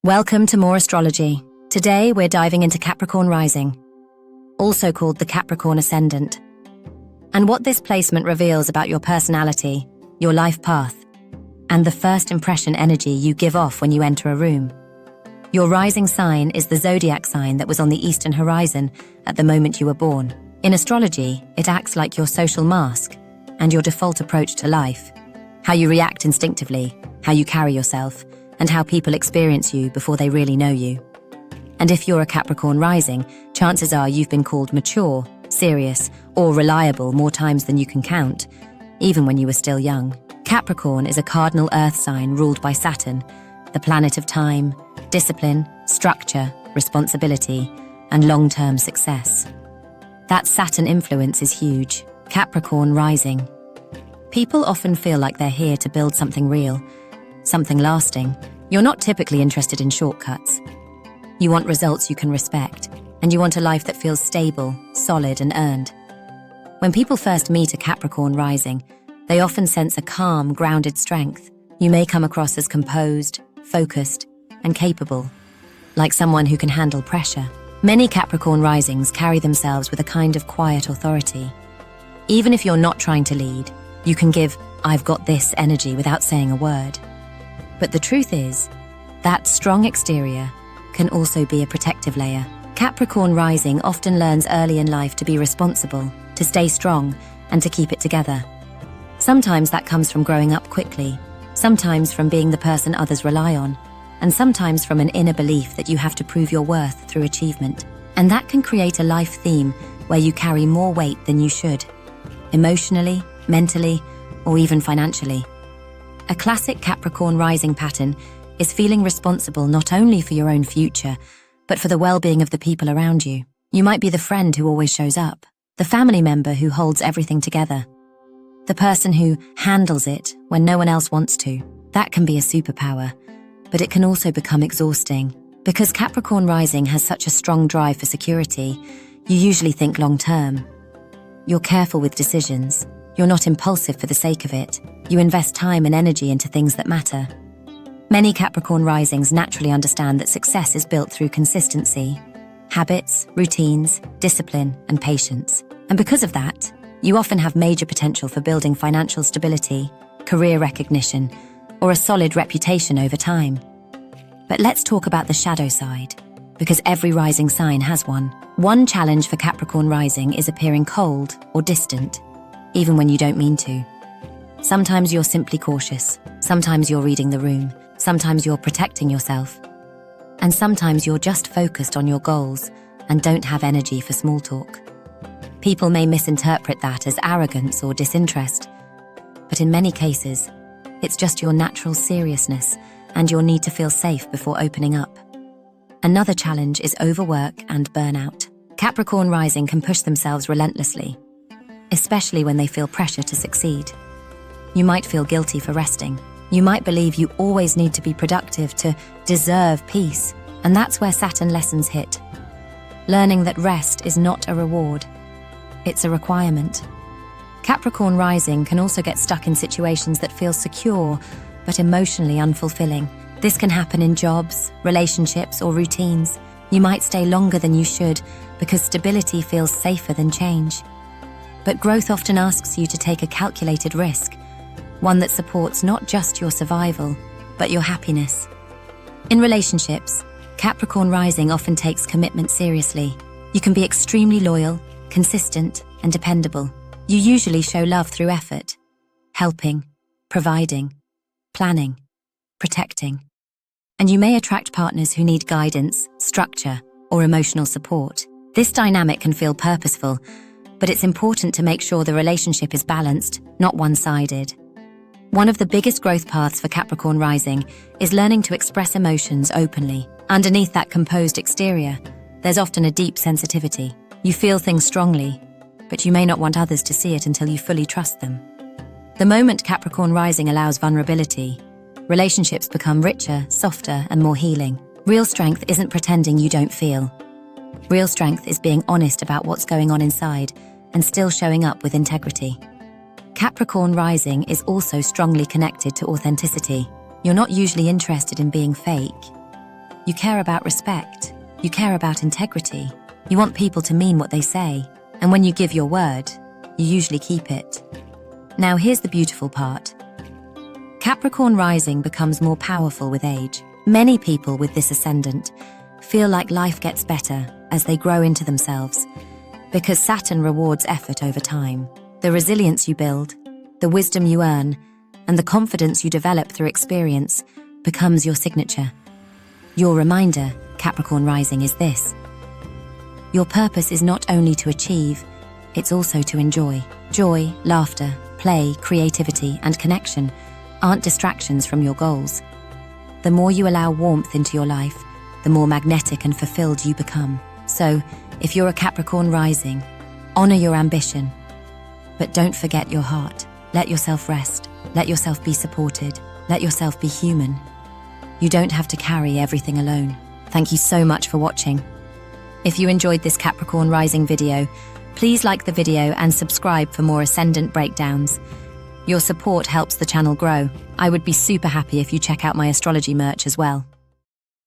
Welcome to More Astrology. Today we're diving into Capricorn Rising, also called the Capricorn Ascendant, and what this placement reveals about your personality, your life path, and the first impression energy you give off when you enter a room. Your rising sign is the zodiac sign that was on the eastern horizon at the moment you were born. In astrology, it acts like your social mask and your default approach to life, how you react instinctively, how you carry yourself, and how people experience you before they really know you. And if you're a Capricorn rising, chances are you've been called mature, serious, or reliable more times than you can count, even when you were still young. Capricorn is a cardinal earth sign ruled by Saturn, the planet of time, discipline, structure, responsibility, and long-term success. That Saturn influence is huge. Capricorn rising. People often feel like they're here to build something real, something lasting. You're not typically interested in shortcuts. You want results you can respect, and you want a life that feels stable, solid, and earned. When people first meet a Capricorn rising, they often sense a calm, grounded strength. You may come across as composed, focused, and capable, like someone who can handle pressure. Many Capricorn risings carry themselves with a kind of quiet authority. Even if you're not trying to lead, you can give "I've got this" energy without saying a word. But the truth is, that strong exterior can also be a protective layer. Capricorn rising often learns early in life to be responsible, to stay strong, and to keep it together. Sometimes that comes from growing up quickly, sometimes from being the person others rely on, and sometimes from an inner belief that you have to prove your worth through achievement. And that can create a life theme where you carry more weight than you should, emotionally, mentally, or even financially. A classic Capricorn rising pattern is feeling responsible not only for your own future, but for the well-being of the people around you. You might be the friend who always shows up, the family member who holds everything together, the person who handles it when no one else wants to. That can be a superpower, but it can also become exhausting. Because Capricorn rising has such a strong drive for security, you usually think long-term. You're careful with decisions. You're not impulsive for the sake of it. You invest time and energy into things that matter. Many Capricorn risings naturally understand that success is built through consistency, habits, routines, discipline, and patience. And because of that, you often have major potential for building financial stability, career recognition, or a solid reputation over time. But let's talk about the shadow side, because every rising sign has one. One challenge for Capricorn rising is appearing cold or distant, even when you don't mean to. Sometimes you're simply cautious, sometimes you're reading the room, sometimes you're protecting yourself, and sometimes you're just focused on your goals and don't have energy for small talk. People may misinterpret that as arrogance or disinterest, but in many cases, it's just your natural seriousness and your need to feel safe before opening up. Another challenge is overwork and burnout. Capricorn rising can push themselves relentlessly, especially when they feel pressure to succeed. You might feel guilty for resting. You might believe you always need to be productive to deserve peace, and that's where Saturn lessons hit. Learning that rest is not a reward, it's a requirement. Capricorn rising can also get stuck in situations that feel secure, but emotionally unfulfilling. This can happen in jobs, relationships, or routines. You might stay longer than you should because stability feels safer than change. But growth often asks you to take a calculated risk, one that supports not just your survival, but your happiness. In relationships, Capricorn rising often takes commitment seriously. You can be extremely loyal, consistent, and dependable. You usually show love through effort, helping, providing, planning, protecting. And you may attract partners who need guidance, structure, or emotional support. This dynamic can feel purposeful, but it's important to make sure the relationship is balanced, not one-sided. One of the biggest growth paths for Capricorn rising is learning to express emotions openly. Underneath that composed exterior, there's often a deep sensitivity. You feel things strongly, but you may not want others to see it until you fully trust them. The moment Capricorn rising allows vulnerability, relationships become richer, softer, and more healing. Real strength isn't pretending you don't feel. Real strength is being honest about what's going on inside and still showing up with integrity. Capricorn rising is also strongly connected to authenticity. You're not usually interested in being fake. You care about respect. You care about integrity. You want people to mean what they say. And when you give your word, you usually keep it. Now here's the beautiful part. Capricorn Rising becomes more powerful with age. Many people with this ascendant feel like life gets better as they grow into themselves, because Saturn rewards effort over time. The resilience you build, the wisdom you earn, and the confidence you develop through experience becomes your signature. Your reminder, Capricorn Rising, is this. Your purpose is not only to achieve, it's also to enjoy. Joy, laughter, play, creativity, and connection aren't distractions from your goals. The more you allow warmth into your life, the more magnetic and fulfilled you become. So, if you're a Capricorn Rising, honor your ambition. But don't forget your heart. Let yourself rest. Let yourself be supported. Let yourself be human. You don't have to carry everything alone. Thank you so much for watching. If you enjoyed this Capricorn Rising video, please like the video and subscribe for more ascendant breakdowns. Your support helps the channel grow. I would be super happy if you check out my astrology merch as well.